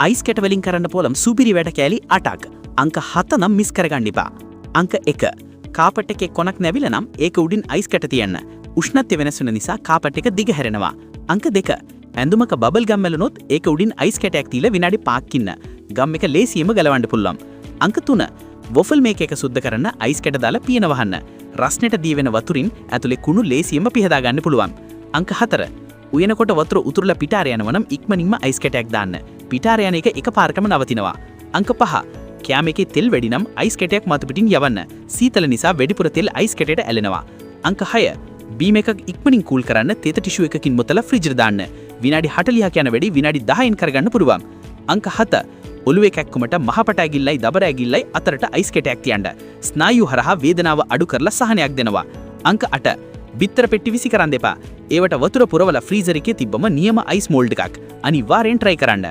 Ice කැට වලින් කරන්න පුළුවන් සුපිරි වැඩ කෑලි 8ක්. අංක 7 නම් මිස් කරගන්න එපා. අංක 1. කාපට් එකේ කොනක් නැවිලා නම් ඒක උඩින් අයිස් කැට තියන්න. උෂ්ණත්වය වෙනස් වෙන නිසා කාපට් එක දිග හැරෙනවා. අංක 2. ඇඳුමක බබල් ගම් මැලුනොත් ඒක උඩින් අයිස් කැටයක් තියලා විනාඩි 5ක් ඉන්න. ගම් එක ලේසියෙම ගලවන්න පුළුවන්. අංක 3. වොෆල් මේක එක සුද්ධ කරන්න අයිස් කැට දාලා පියන වහන්න. රස්නෙට දී වෙන වතුරින් ඇතුලේ කුණු ලේසියෙම පිහදා ගන්න පුළුවන්. අංක 4. උයනකොට වතුර උතුරලා පිටාර යනවා නම් ඉක්මනින්ම අයිස් කැටයක් දාන්න. පිටාර යන එක එකපාරටම නවතිනවා. අංක 5. කෑම එකේ තෙල් වැඩි නම් අයිස් කැටයක් මතු පිටින් යවන්න. සීතල නිසා වැඩිපුර තෙල් අයිස් කැටයට ඇලෙනවා. අංක 6. බීම් එකක් ඉක්මනින් කූල් කරන්න තෙත ටිෂු එකකින් මොතලා ෆ්‍රිජර් දාන්න. විනාඩි 40ක් යන වැඩි විනාඩි 10න් කරගන්න පුළුවන්. අංක 7. ඔළුවේ කැක්කුමට මහපට ඇගිල්ලයි දබර ඇගිල්ලයි අතරට අයිස් කැටයක් තියන්න. ස්නායු හරහා වේදනාව අඩු කරලා සහනයක් දෙනවා. අංක 8. බිත්තර පෙට්ටි විසි කරන්න එපා. ඒවට වතුර පුරවලා ෆ්‍රීසර් එකේ තිබ්බම නියම අයිස් මෝල්ඩ් එකක්. අනිවාර්යෙන් try කරන්න.